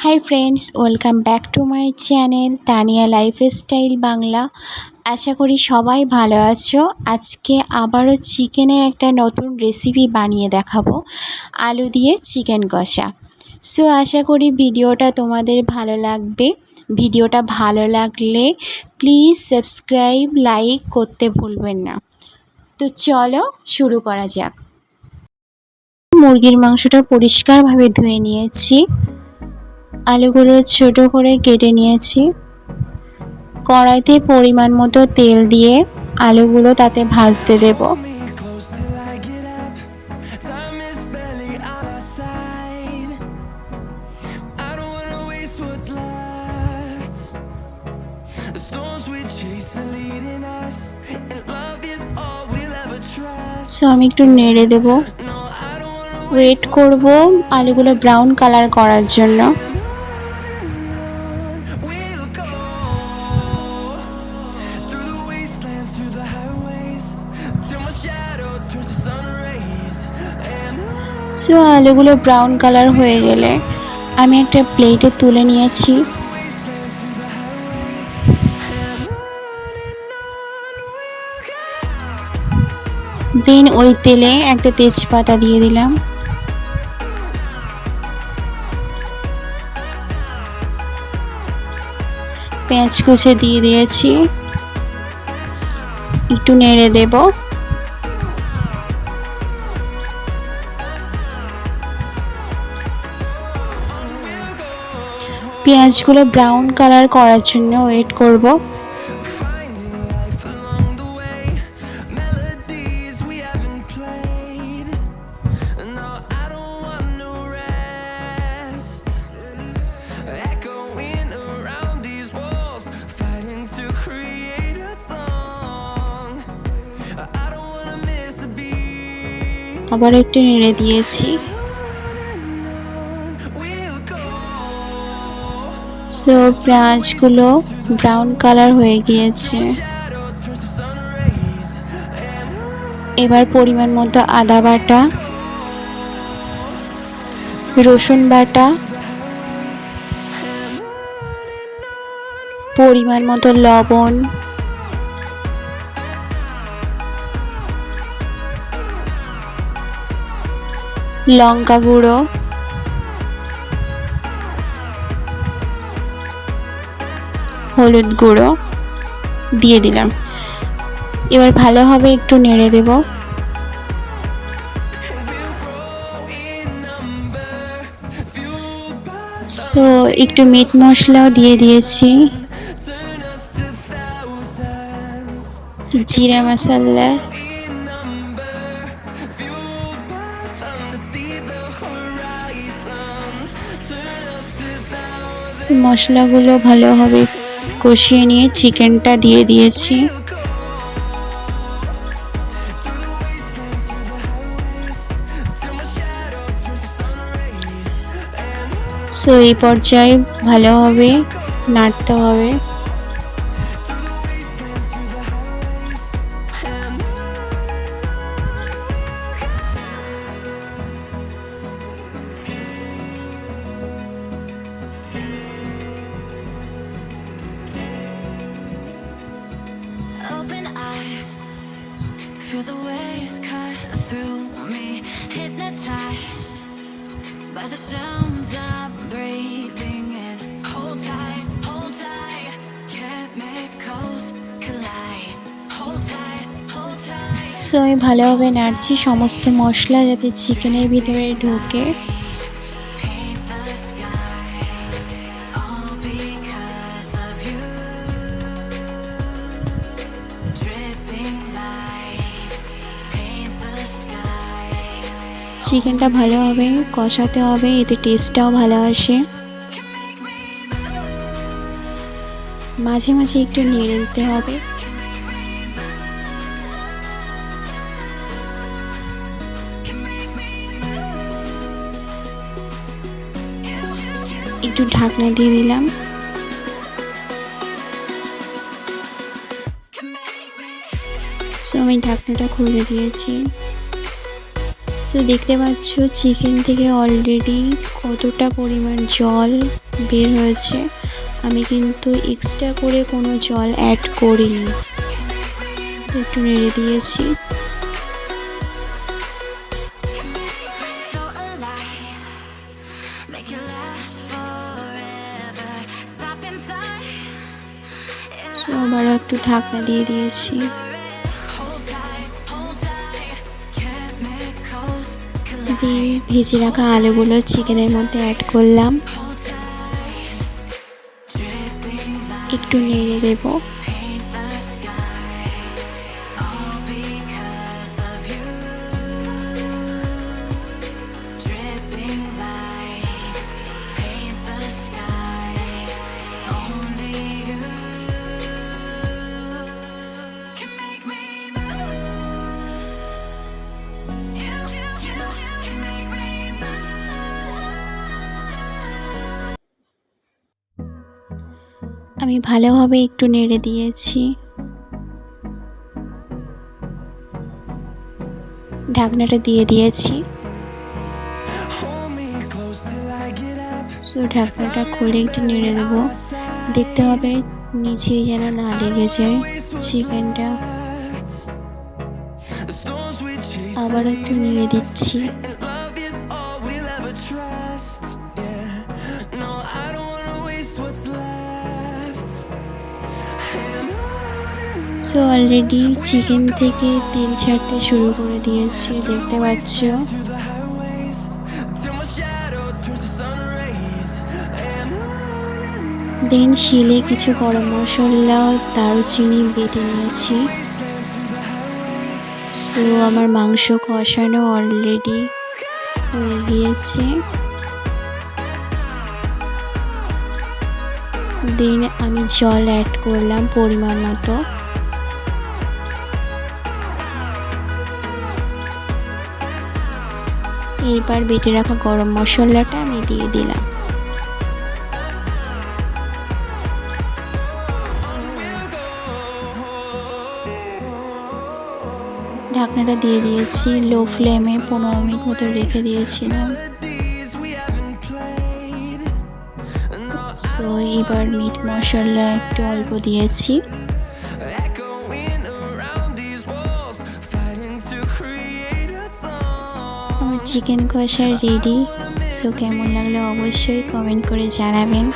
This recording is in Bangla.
High friends, welcome back to my channel Tania lifestyle Bangla. আশা করি সবাই ভালো আছো। আজকে আবারও চিকেনের একটা নতুন রেসিপি বানিয়ে দেখাবো, আলু দিয়ে চিকেন কষা। সো আশা করি ভিডিওটা তোমাদের ভালো লাগবে। ভিডিওটা ভালো লাগলে প্লিজ সাবস্ক্রাইব, লাইক করতে ভুলবেন না। তো চলো শুরু করা যাক। মুরগির মাংসটা পরিষ্কারভাবে ধুয়ে নিয়েছি, আলুগুলো ছোট করে কেটে নিয়েছি। কড়াইতে পরিমাণ মতো তেল দিয়ে আলুগুলো তাতে ভাজতে দেব। সো আমি একটু নেড়ে দেব, ওয়েট করব আলুগুলো ব্রাউন কালার করার জন্য। সো আলুগুলো ব্রাউন কালার হয়ে গেলে আমি একটা প্লেটে তুলে নিয়েছি। দেন ওই তেলে একটা তেজপাতা দিয়ে দিলাম, পেঁয়াজ কুচি দিয়ে দিয়েছি, একটু নেড়ে দেব। পেঁয়াজগুলো ব্রাউন কালার করার জন্য ওয়েট করব। আবার একটু নেড়ে দিয়েছি। সো পেঁয়াজগুলো ব্রাউন কালার হয়ে গিয়েছে। এবার পরিমাণ মতো আদা বাটা, রসুন বাটা, পরিমাণ মতো লবণ, লঙ্কা গুঁড়ো, হলুদ গুঁড়ো দিয়ে দিলাম। এবার ভালোভাবে একটু নেড়ে দেব। সো একটু মিট মশলাও দিয়ে দিয়েছি, জিরা মশলা, মশলাগুলো ভালোভাবে কষিয়ে নিয়ে চিকেনটা দিয়ে দিয়েছি। সো এই পর্যায়ে ভালোভাবে নাড়তে হবে। Open eye, feel the waves cut through me, hypnotized by the sounds I'm breathing in. Hold tight, chemicals collide. Hold tight, hold tight. So আমি ভালোভাবে নাড়ছি সমস্ত মশলা যাতে চিকেনের ভিতরে ঢোকে। Paint the skies, all because of you. Dripping lights, paint the skies. চিকেনটা ভালোভাবে কষাতে হবে, এতে টেস্টটাও ভালো আসে। মাঝে মাঝে একটু নেড়ে দিতে হবে। একটু ঢাকনা দিয়ে দিলাম। সো আমি ঢাকনাটা খুলে দিয়েছি। তো দেখতে পাচ্ছ চিকেন থেকে অলরেডি কতটা পরিমাণ জল বের হয়েছে। আমি কিন্তু এক্সট্রা করে কোনো জল অ্যাড করিনি। একটু নেড়ে দিয়েছি। So alive, make it last forever. Stop in time. তো আবারও একটু ঢাকনা দিয়ে দিয়েছি। Hold tight. Chemicals collide. দিয়ে ভেজে রাখা আলুগুলো চিকেনের মধ্যে অ্যাড করলাম। Hold tight. Dripping light. একটু নেড়ে দেবো। Paint the skies. All because of you. Dripping lights. Paint the skies. Only you can make me move. You can make me move. আমি ভালোভাবে একটু নেড়ে দিয়েছি। ঢাকনাটা দিয়ে দিয়েছি। তো ঢাকনাটা খুলে একটু নেড়ে দেবো। দেখতে হবে নিচে যেন না লেগে যায় চিকেনটা। আবার একটু নেড়ে দিচ্ছি। সো অলরেডি চিকেন থেকে তেল ছাড়তে শুরু করে দিয়েছে, দেখতে পাচ্ছ। দেন শিলে কিছু গরম মশলা দারুচিনি বেটে নিয়েছি। সো আমার মাংস কষানো অলরেডি হয়ে গিয়েছে। দেন আমি জল অ্যাড করলাম পরিমাণ মতো। এরপর বেটে রাখা গরম মশলাটা আমি দিয়ে দিলাম। ঢাকনাটা দিয়ে দিয়েছি। লো ফ্লেমে 15 মিনিট মতো রেখে দিয়েছিলাম। সো এবার মিট মশলা একটু অল্প দিয়েছি। আমার চিকেন কষা রেডি। সো কেমন লাগলো অবশ্যই কমেন্ট করে জানাবেন।